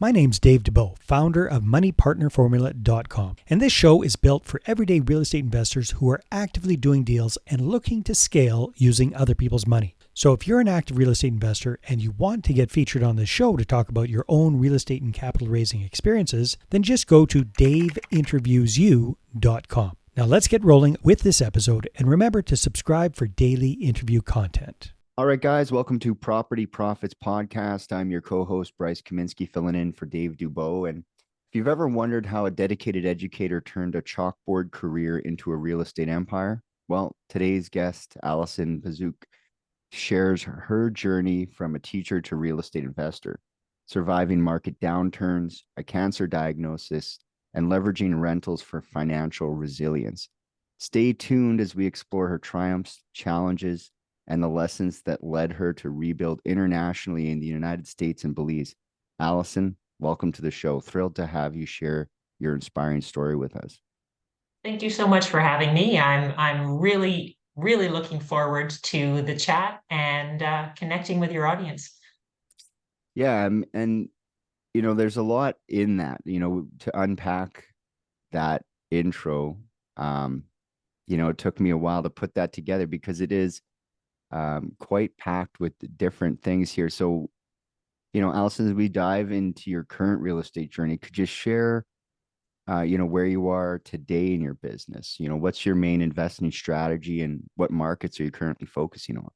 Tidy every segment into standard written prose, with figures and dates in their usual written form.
My name's Dave Dubeau, founder of MoneyPartnerFormula.com, and this show is built for everyday real estate investors who are actively doing deals and looking to scale using other people's money. So if you're an active real estate investor and you want to get featured on this show to talk about your own real estate and capital raising experiences, then just go to daveinterviewyou.com. Now let's get rolling with this episode, and remember to subscribe for daily interview content. All right, guys, welcome to Property Profits Podcast. I'm your co-host, Bryce Kaminsky, filling in for Dave Dubeau. And if you've ever wondered how a dedicated educator turned a chalkboard career into a real estate empire, well, today's guest, Allison Pazuk, shares her journey from a teacher to real estate investor, surviving market downturns, a cancer diagnosis, and leveraging rentals for financial resilience. Stay tuned as we explore her triumphs, challenges, and the lessons that led her to rebuild internationally in the United States and Belize. Allison, welcome to the show. Thrilled to have you share your inspiring story with us. Thank you so much for having me. I'm really looking forward to the chat and connecting with your audience. Yeah, and you know, there's a lot in that, you know, to unpack that intro. You know, it took me a while to put that together because it is quite packed with different things here. So, you know, Allison, as we dive into your current real estate journey, could you share, you know, where you are today in your business? You know, what's your main investing strategy and what markets are you currently focusing on?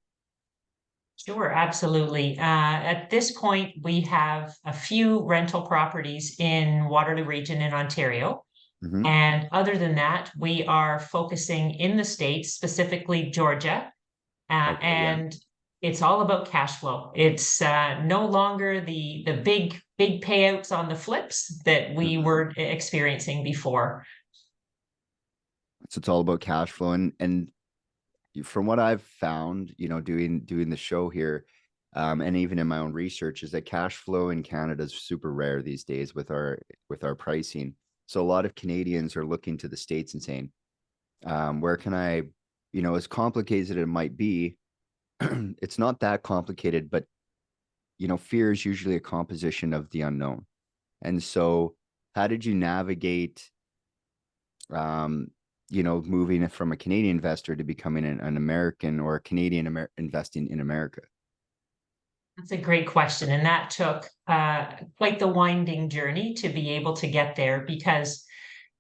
Sure, absolutely. At this point, we have a few rental properties in Waterloo region in Ontario. Mm-hmm. And other than that, we are focusing in the States, specifically Georgia. And it's all about cash flow. It's no longer the big payouts on the flips that we were experiencing before. So it's all about cash flow, and from what I've found, you know, doing the show here, and even in my own research, is that cash flow in Canada is super rare these days with our pricing. So a lot of Canadians are looking to the States and saying, where can I, you know, as complicated as it might be, it's not that complicated, but, you know, fear is usually a composition of the unknown. And so how did you navigate, you know, moving from a Canadian investor to becoming an American or a Canadian investing in America? That's a great question. And that took quite the winding journey to be able to get there, because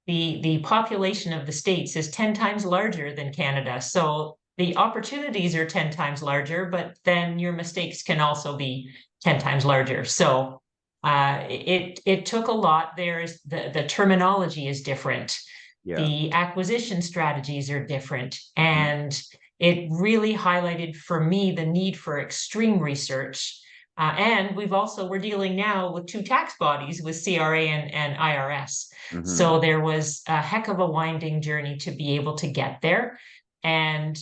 the population of the States is 10 times larger than Canada. So the opportunities are 10 times larger, but then your mistakes can also be 10 times larger. So it took a lot. There's the terminology is different. Yeah. The acquisition strategies are different. And it really highlighted for me the need for extreme research. And we're dealing now with two tax bodies, with CRA and IRS. So there was a heck of a winding journey to be able to get there. And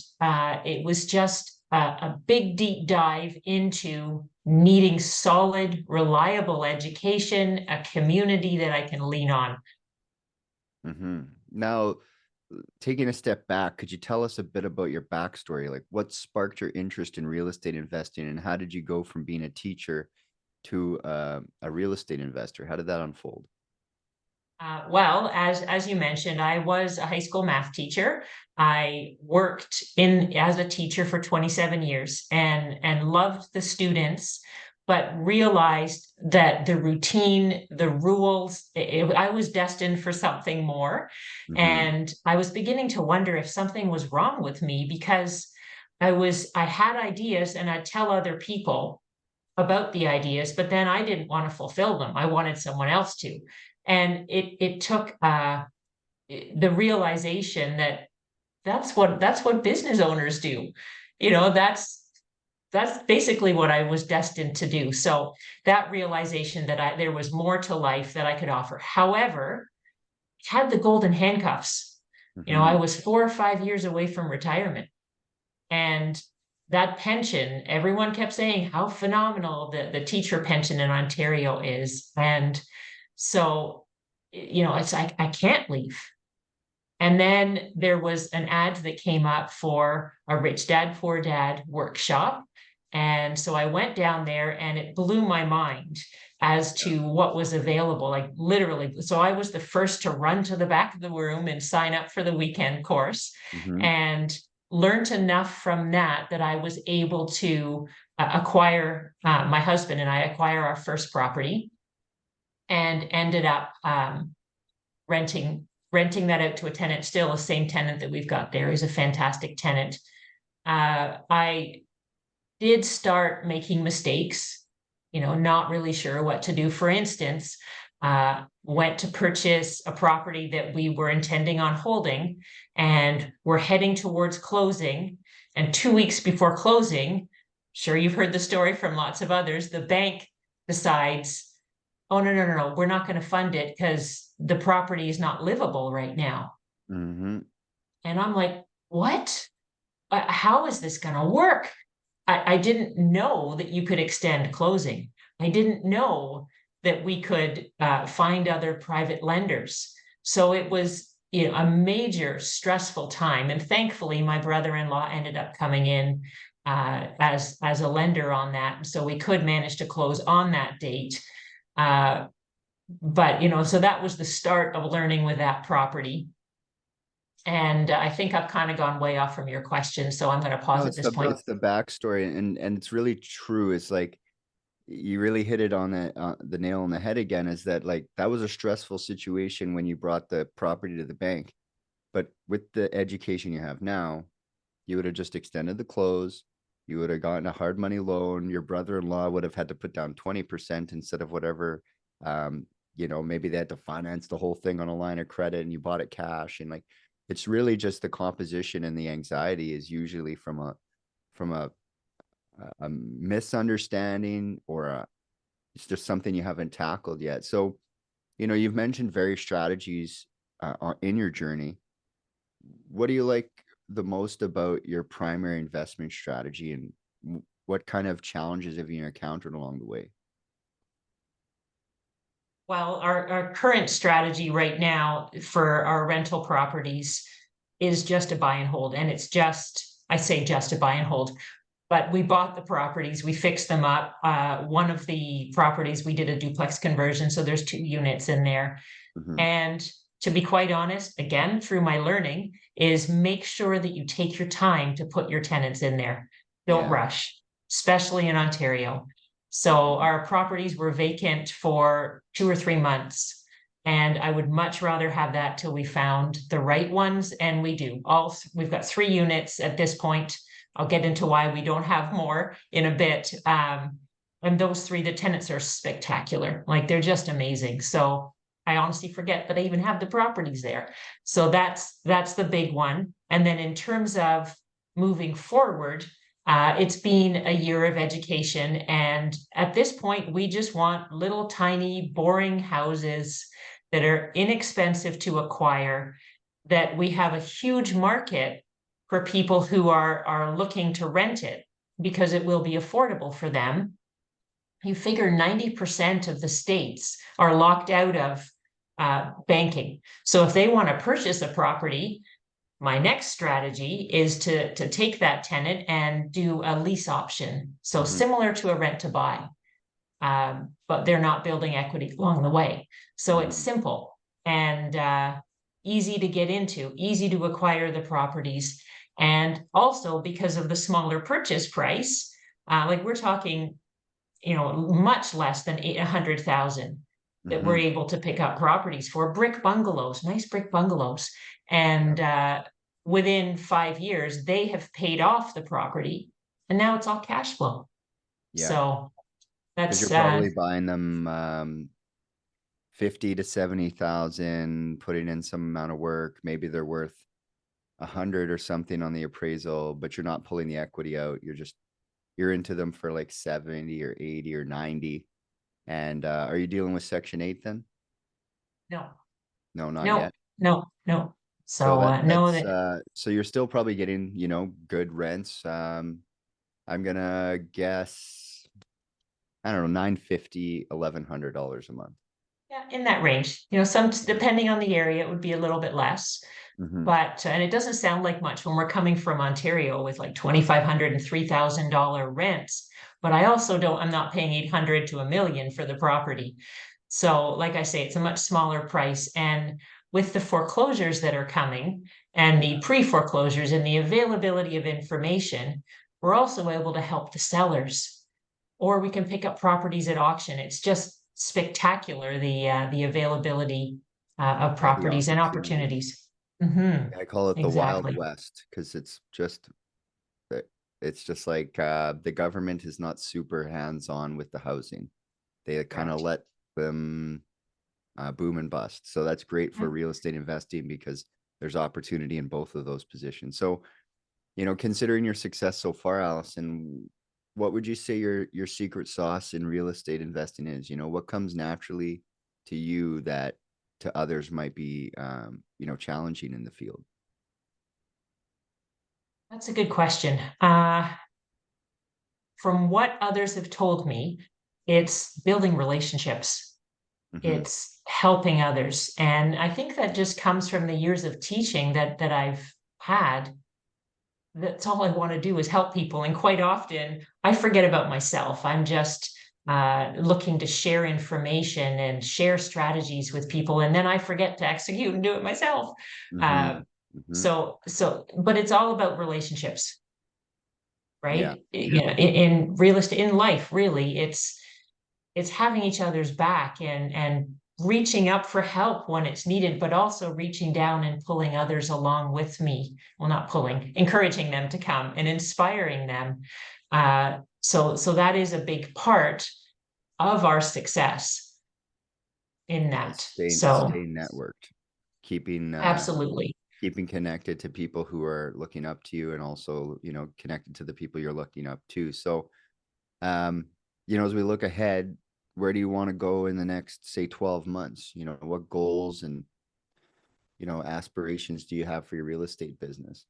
it was just a big deep dive into needing solid, reliable education, a community that I can lean on. Now, taking a step back, could you tell us a bit about your backstory? Like, what sparked your interest in real estate investing, and how did you go from being a teacher to a real estate investor? How did that unfold? Well, as you mentioned, I was a high school math teacher. I worked as a teacher for 27 years and loved the students, but realized that the routine, the rules, I was destined for something more. And I was beginning to wonder if something was wrong with me, because I had ideas and I'd tell other people about the ideas, but then I didn't want to fulfill them. I wanted someone else to. And it took the realization that that's what business owners do. You know, that's basically what I was destined to do. So that realization that there was more to life that I could offer. However, I had the golden handcuffs. You know, I was 4 or 5 years away from retirement, and that pension, everyone kept saying how phenomenal the teacher pension in Ontario is. And so, you know, it's like, I can't leave. And then there was an ad that came up for a Rich Dad, Poor Dad workshop. And so I went down there, and it blew my mind as to what was available, like literally. So I was the first to run to the back of the room and sign up for the weekend course, and learned enough from that that I was able to acquire, my husband and I acquire our first property, and ended up renting that out to a tenant, still the same tenant that we've got there. He's a fantastic tenant. I did start making mistakes, not really sure what to do. For instance, went to purchase a property that we were intending on holding, and we're heading towards closing. And 2 weeks before closing, sure you've heard the story from lots of others, the bank decides, oh, no, we're not going to fund it because the property is not livable right now. And I'm like, what? How is this going to work? I didn't know that you could extend closing. I didn't know that we could find other private lenders. So it was a major stressful time. And thankfully, my brother-in-law ended up coming in as a lender on that. So we could manage to close on that date. But, so that was the start of learning with that property. And I think I've kind of gone way off from your question, so I'm going to pause at this point. It's the backstory, and it's really true. It's like you really hit it on the nail on the head again. Is that like that was a stressful situation when you brought the property to the bank, but with the education you have now, you would have just extended the close. You would have gotten a hard money loan. Your brother-in-law would have had to put down 20% instead of whatever. Maybe they had to finance the whole thing on a line of credit, and you bought it cash, and like. It's really just the composition, and the anxiety is usually from a misunderstanding, or it's just something you haven't tackled yet. So, you've mentioned various strategies in your journey. What do you like the most about your primary investment strategy, and what kind of challenges have you encountered along the way? Well, our current strategy right now for our rental properties is just a buy and hold. And it's I say just a buy and hold, but we bought the properties, we fixed them up. One of the properties, we did a duplex conversion. So there's 2 units in there. And to be quite honest, again, through my learning, is make sure that you take your time to put your tenants in there. Don't rush, especially in Ontario. So our properties were vacant for 2 or 3 months, and I would much rather have that till we found the right ones. And we do. We've got 3 units at this point. I'll get into why we don't have more in a bit. And those 3, the tenants are spectacular. Like, they're just amazing. So I honestly forget that I even have the properties there. So that's the big one. And then in terms of moving forward, it's been a year of education. And at this point, we just want little tiny boring houses that are inexpensive to acquire, that we have a huge market for people who are looking to rent it because it will be affordable for them. You figure 90% of the states are locked out of banking. So if they want to purchase a property, my next strategy is to take that tenant and do a lease option. So similar to a rent to buy, but they're not building equity along the way. So it's simple and easy to get into, easy to acquire the properties. And also because of the smaller purchase price, like we're talking, much less than 800,000 that we're able to pick up properties for, brick bungalows, nice brick bungalows. And within 5 years, they have paid off the property, and now it's all cash flow. So that's you're probably buying them 50 to 70,000, putting in some amount of work. Maybe they're worth 100 or something on the appraisal, but you're not pulling the equity out. You're into them for like 70 or 80 or 90. And are you dealing with Section 8 then? No, not yet. No. So so you're still probably getting, good rents. I'm gonna guess, I don't know, $950, $1,100 a month. Yeah, in that range. Some, depending on the area, it would be a little bit less. But and it doesn't sound like much when we're coming from Ontario with like $2,500 and $3,000 rents. but I'm not paying 800 to $1 million for the property. So like I say, it's a much smaller price. And with the foreclosures that are coming and the pre-foreclosures and the availability of information, we're also able to help the sellers, or we can pick up properties at auction. It's just spectacular, the availability of Yeah, the properties and opportunity. opportunities. Mhm. I call it the Wild Exactly. West because it's just like the government is not super hands-on with the housing. They kind of Correct. let them boom and bust. So that's great for Yeah. real estate investing because there's opportunity in both of those positions. So, considering your success so far, Allison, what would you say your secret sauce in real estate investing is? What comes naturally to you that to others might be challenging in the field? That's a good question. From what others have told me, it's building relationships. Mm-hmm. It's helping others. And I think that just comes from the years of teaching that I've had. That's all I want to do is help people. And quite often I forget about myself. I'm just looking to share information and share strategies with people. And then I forget to execute and do it myself. Mm-hmm. Uh, Mm-hmm. but it's all about relationships, Yeah. right? In real estate, in life, really, it's having each other's back and reaching up for help when it's needed, but also reaching down and pulling others along with me. Well, not pulling, encouraging them to come and inspiring them. So that is a big part of our success in Yeah. that. So Staying networked, keeping absolutely. keeping connected to people who are looking up to you and also, connected to the people you're looking up to. So, um, as we look ahead, where do you want to go in the next, say, 12 months? What goals and, aspirations do you have for your real estate business?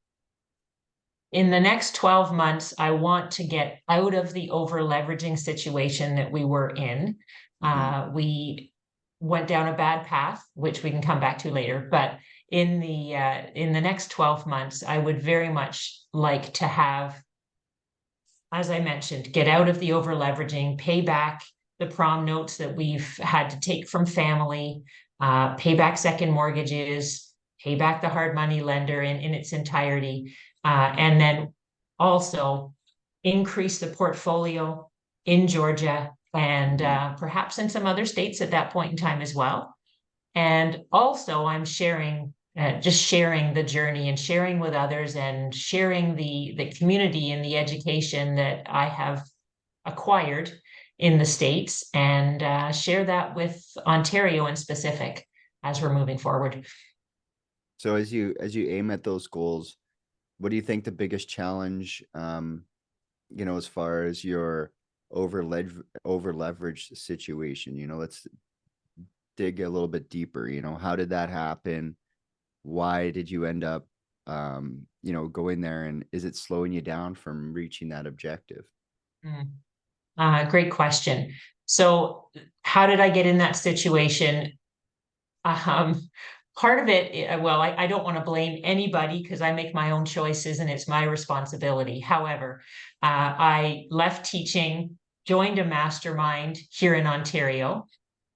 In the next 12 months, I want to get out of the over leveraging situation that we were in. Mm-hmm. We went down a bad path, which we can come back to later. But in the next 12 months, I would very much like to have, as I mentioned, get out of the over leveraging, pay back the prom notes that we've had to take from family, pay back second mortgages, pay back the hard money lender in its entirety, and then also increase the portfolio in Georgia and Mm-hmm. perhaps in some other states at that point in time as well. And also, I'm just sharing the journey and sharing with others and sharing the community and the education that I have acquired in the States and share that with Ontario in specific as we're moving forward. So as you aim at those goals, what do you think the biggest challenge, as far as your over leveraged situation? Let's dig a little bit deeper. How did that happen? Why did you end up, going there? And is it slowing you down from reaching that objective? Great question. So, how did I get in that situation? Um, Part of it, well, I don't want to blame anybody because I make my own choices and it's my responsibility. However, I left teaching, joined a mastermind here in Ontario,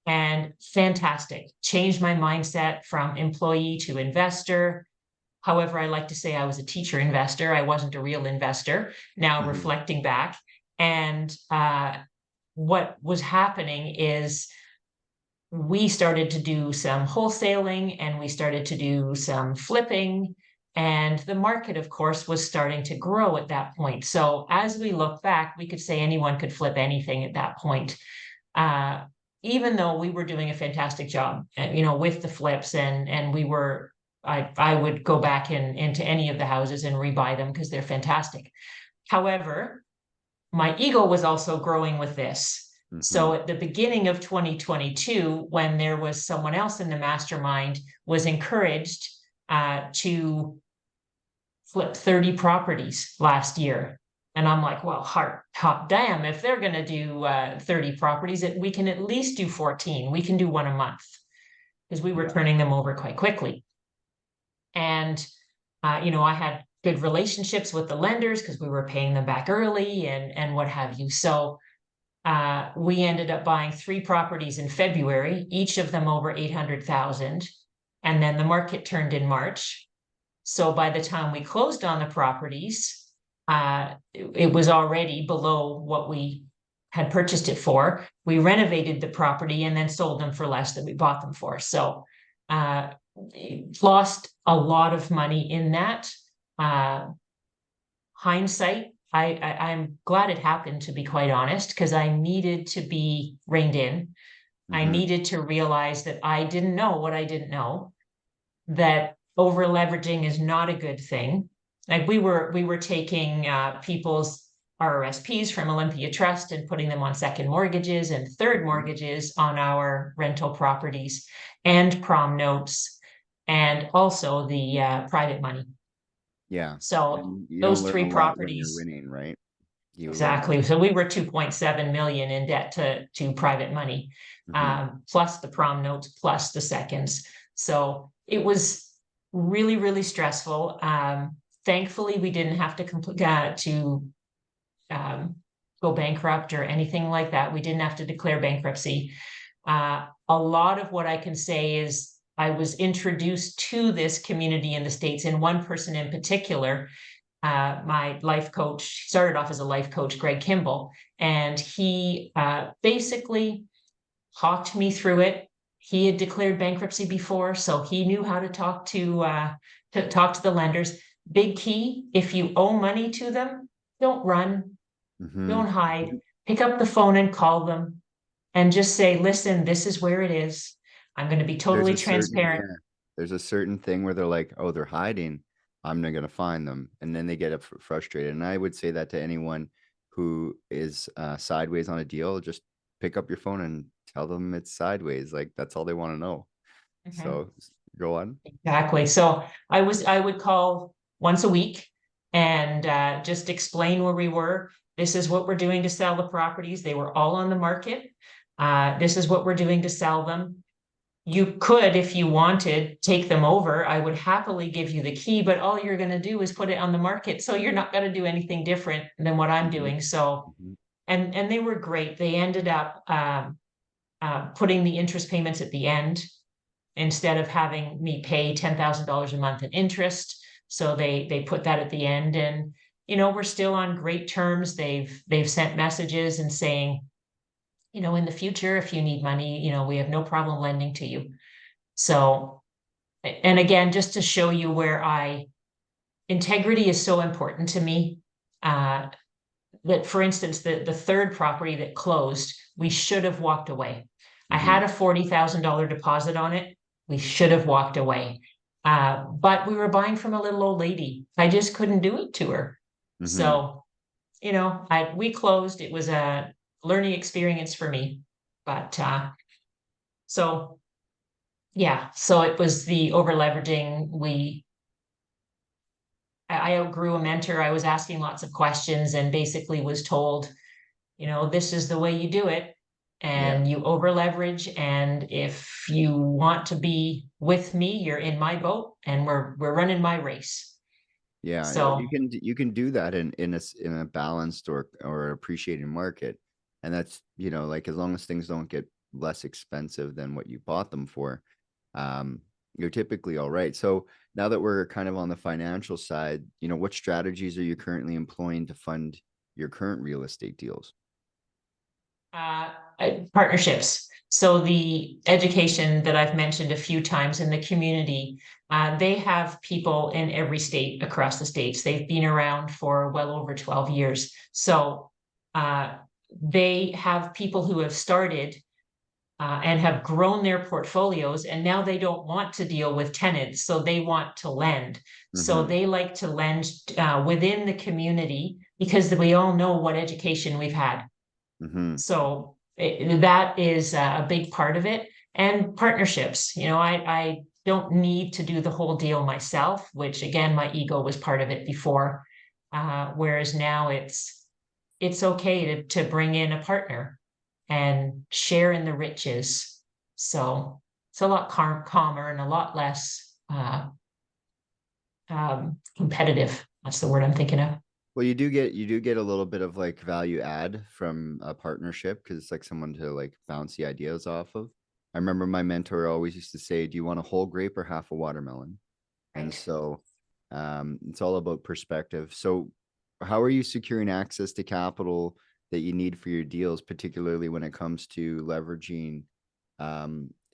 and fantastic. Changed my mindset from employee to investor. However, I like to say I was a teacher investor. I wasn't a real investor. Now Mm-hmm. reflecting back, and what was happening is we started to do some wholesaling and we started to do some flipping. And the market, of course, was starting to grow at that point. So as we look back, we could say anyone could flip anything at that point. Uh, Even though we were doing a fantastic job, with the flips and we were, I would go back into any of the houses and rebuy them because they're fantastic. However, my ego was also growing with this. Mm-hmm. So at the beginning of 2022, when there was someone else in the mastermind, was encouraged to flip 30 properties last year. And I'm like, well, hot damn, if they're going to do 30 properties, we can at least do 14. We can do one a month because we were Yeah. turning them over quite quickly. And I had good relationships with the lenders because we were paying them back early and what have you. So we ended up buying 3 properties in February, each of them over 800,000. And then the market turned in March. So by the time we closed on the properties, it was already below what we had purchased it for. We renovated the property and then sold them for less than we bought them for. So lost a lot of money in that. Hindsight, I'm glad it happened, to be quite honest, because I needed to be reined in. I needed to realize that I didn't know what I didn't know, that over leveraging is not a good thing. Like we were taking people's RRSPs from Olympia Trust and putting them on second mortgages and third mortgages on our rental properties and prom notes, and also the private money. Yeah. So And you don't those learn 3 a lot when you're properties. winning, right? You learn. Exactly. So we were 2.7 million in debt to private money, plus the prom notes, plus the seconds. So it was really, really stressful. Thankfully, we didn't have to go bankrupt or anything like that. We didn't have to declare bankruptcy. A lot of what I can say is I was introduced to this community in the States, and one person in particular, my life coach, started off as a life coach, Greg Kimball, and he basically talked me through it. He had declared bankruptcy before, so he knew how to talk to the lenders. Big key: if you owe money to them, don't run, don't hide. Pick up the phone and call them, and just say, "Listen, this is where it is. I'm going to be totally transparent." There's a certain thing where they're like, oh, they're hiding, I'm not going to find them. And then they get frustrated. And I would say that to anyone who is sideways on a deal, just pick up your phone and tell them it's sideways. Like, that's all they want to know. So go on. Exactly. So I would call once a week and just explain where we were. This is what we're doing to sell the properties. They were all on the market. This is what we're doing to sell them. You could, if you wanted, take them over. I would happily give you the key, but all you're going to do is put it on the market. So you're not going to do anything different than what I'm doing. So, and they were great. They ended up putting the interest payments at the end instead of having me pay $10,000 a month in interest. So they put that at the end, and we're still on great terms. They've sent messages and saying, in the future, if you need money, we have no problem lending to you. So, and again, just to show you where integrity is so important to me, that for instance, the third property that closed, we should have walked away. I had a $40,000 deposit on it. We should have walked away. But we were buying from a little old lady. I just couldn't do it to her. So, we closed. It was a learning experience for me. But so it was the over leveraging. I outgrew a mentor. I was asking lots of questions and basically was told, this is the way you do it. And you over leverage. And if you want to be with me, you're in my boat and we're running my race. Yeah. So you can do that in a balanced or appreciating market. And that's, like, as long as things don't get less expensive than what you bought them for, you're typically all right. So now that we're kind of on the financial side, what strategies are you currently employing to fund your current real estate deals? Partnerships. So the education that I've mentioned a few times in the community, they have people in every state across the states. They've been around for well over 12 years. So they have people who have started and have grown their portfolios, and now they don't want to deal with tenants, so they want to lend. So they like to lend within the community because we all know what education we've had. So that is a big part of it. And partnerships, I don't need to do the whole deal myself, which again, my ego was part of it before. Whereas now it's okay to bring in a partner and share in the riches. So it's a lot calmer and a lot less competitive. That's the word I'm thinking of. Well, you do get a little bit of like value add from a partnership because it's like someone to like bounce the ideas off of. I remember my mentor always used to say, "Do you want a whole grape or half a watermelon?" And Right. so it's all about perspective. So, how are you securing access to capital that you need for your deals, particularly when it comes to leveraging,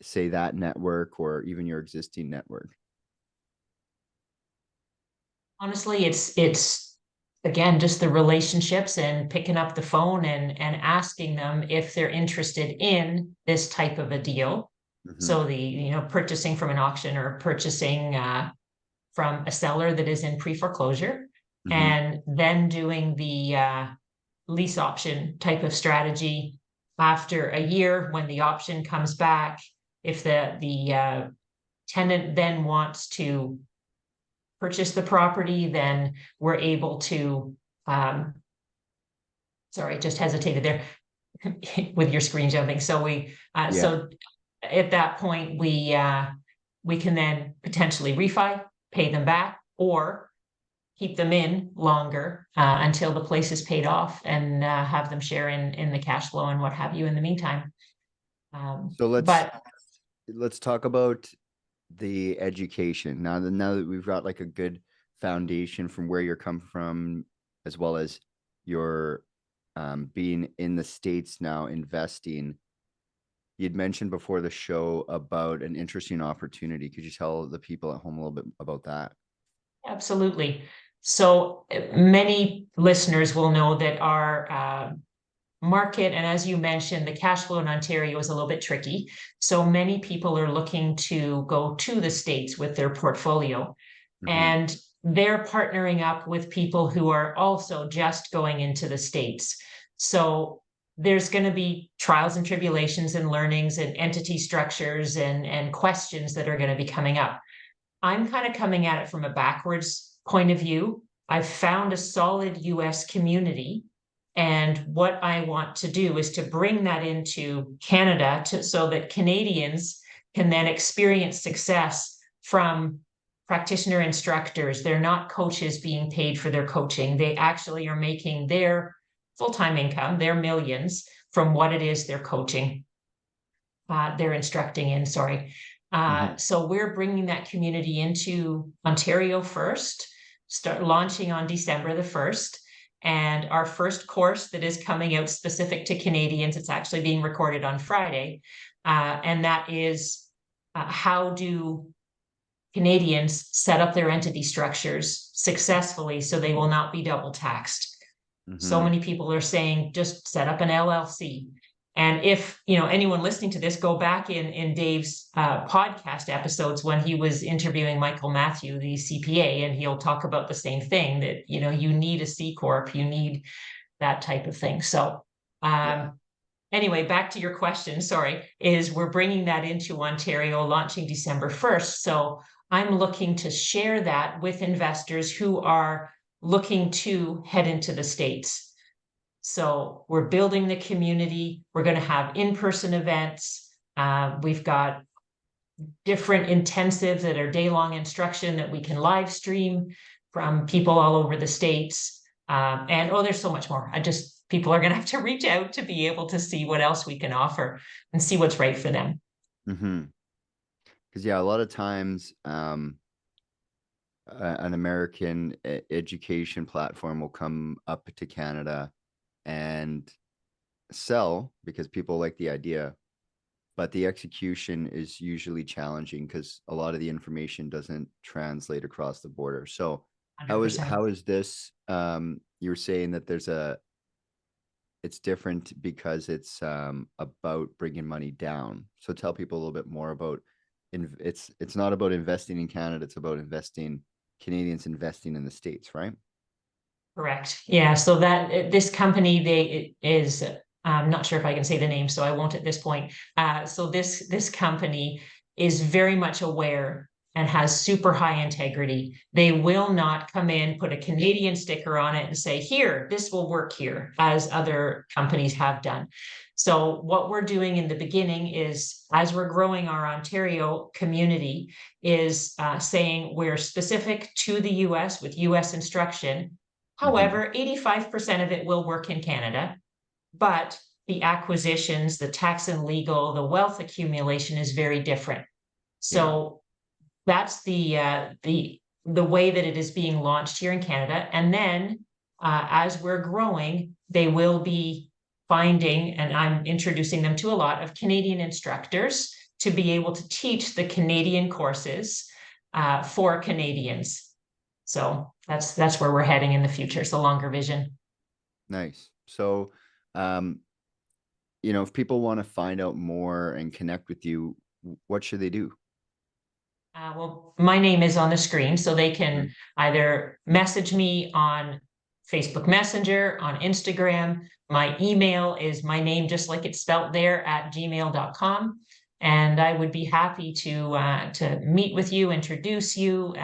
say, that network or even your existing network? Honestly, it's again just the relationships and picking up the phone and asking them if they're interested in this type of a deal. Hmm. So purchasing from an auction or purchasing from a seller that is in pre-foreclosure, Hmm. and then doing the lease option type of strategy after a year when the option comes back. If the tenant then wants to purchase the property, then we're able to, sorry, just hesitated there with your screen jumping. So Yeah. so at that point, we can then potentially refi, pay them back, or keep them in longer until the place is paid off, and have them share in the cash flow and what have you in the meantime. So But let's talk about the education now that we've got like a good foundation from where you're come from, as well as your being in the States now investing. You'd mentioned before the show about an interesting opportunity. Could you tell the people at home a little bit about that? absolutely. So many listeners will know that our market, and as you mentioned, the cash flow in Ontario is a little bit tricky. So many people are looking to go to the States with their portfolio. Hmm. And they're partnering up with people who are also just going into the States. So there's going to be trials and tribulations and learnings and entity structures and questions that are going to be coming up. I'm kind of coming at it from a backwards point of view. I've found a solid US community. And what I want to do is to bring that into Canada so that Canadians can then experience success from practitioner instructors. They're not coaches being paid for their coaching. They actually are making their full-time income, their millions, from what it is they're coaching, they're instructing in, sorry. Hmm. So we're bringing that community into Ontario first, start launching on December the 1st. And our first course that is coming out specific to Canadians, it's actually being recorded on Friday. And that is how do Canadians set up their entity structures successfully so they will not be double taxed. So Hmm. many people are saying just set up an LLC. And if anyone listening to this, go back in Dave's podcast episodes when he was interviewing Michael Matthew, the CPA, and he'll talk about the same thing, that you need a C corp, you need that type of thing. So Yeah. anyway, back to your question, sorry, is we're bringing that into Ontario, launching December 1st. So I'm looking to share that with investors who are looking to head into the States. So we're building the community. We're going to have in-person events. We've got different intensives that are day-long instruction that we can live stream from people all over the States. And there's so much more. People are going to have to reach out to be able to see what else we can offer and see what's right for them. Hmm. Because yeah, a lot of times an American education platform will come up to Canada and sell because people like the idea, but the execution is usually challenging because a lot of the information doesn't translate across the border. So how is 100%. how is this you were saying that it's different because it's about bringing money down. So tell people a little bit more about it's not about investing in Canada, it's about investing Canadians investing in the States, right? Correct. Yeah. So that this company, I'm not sure if I can say the name, so I won't at this point. So this company is very much aware and has super high integrity. They will not come in, put a Canadian sticker on it and say, here, this will work here, as other companies have done. So what we're doing in the beginning is, as we're growing our Ontario community, is saying we're specific to the US with US instruction. However, 85% of it will work in Canada, but the acquisitions, the tax and legal, the wealth accumulation is very different. So that's the way that it is being launched here in Canada. And then as we're growing, they will be finding, and I'm introducing them to a lot of Canadian instructors to be able to teach the Canadian courses for Canadians. So that's where we're heading in the future. It's a longer vision. Nice. So, if people want to find out more and connect with you, what should they do? Well, my name is on the screen, so they can either message me on Facebook Messenger, on Instagram. My email is my name, just like it's spelt there, @gmail.com. And I would be happy to meet with you, introduce you,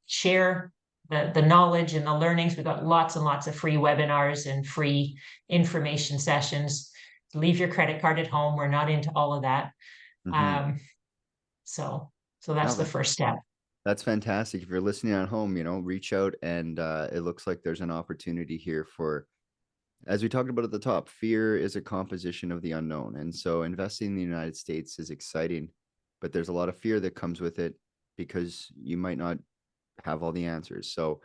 share the knowledge and the learnings. We've got lots and lots of free webinars and free information sessions. Leave your credit card at home. We're not into all of that. So that's the first step. That's fantastic. If you're listening at home, reach out, and it looks like there's an opportunity here for, as we talked about at the top, fear is a composition of the unknown. And so investing in the United States is exciting, but there's a lot of fear that comes with it because you might not have all the answers. So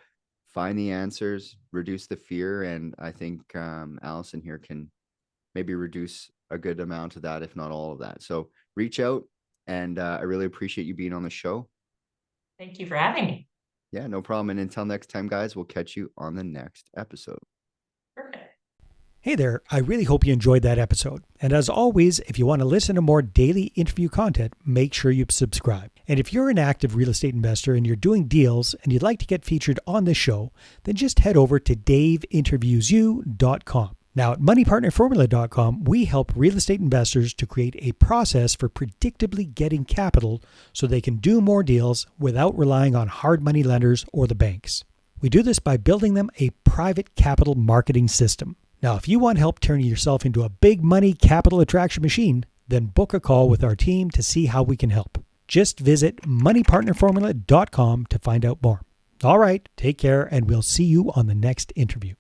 find the answers, reduce the fear. And I think Allison here can maybe reduce a good amount of that, if not all of that. So reach out, and I really appreciate you being on the show. Thank you for having me. Yeah, no problem. And until next time, guys, we'll catch you on the next episode. Perfect. Hey there, I really hope you enjoyed that episode. And as always, if you want to listen to more daily interview content, make sure you subscribe. And if you're an active real estate investor and you're doing deals and you'd like to get featured on this show, then just head over to daveinterviewyou.com. Now at moneypartnerformula.com, we help real estate investors to create a process for predictably getting capital so they can do more deals without relying on hard money lenders or the banks. We do this by building them a private capital marketing system. Now, if you want help turning yourself into a big money capital attraction machine, then book a call with our team to see how we can help. Just visit moneypartnerformula.com to find out more. All right, take care, and we'll see you on the next interview.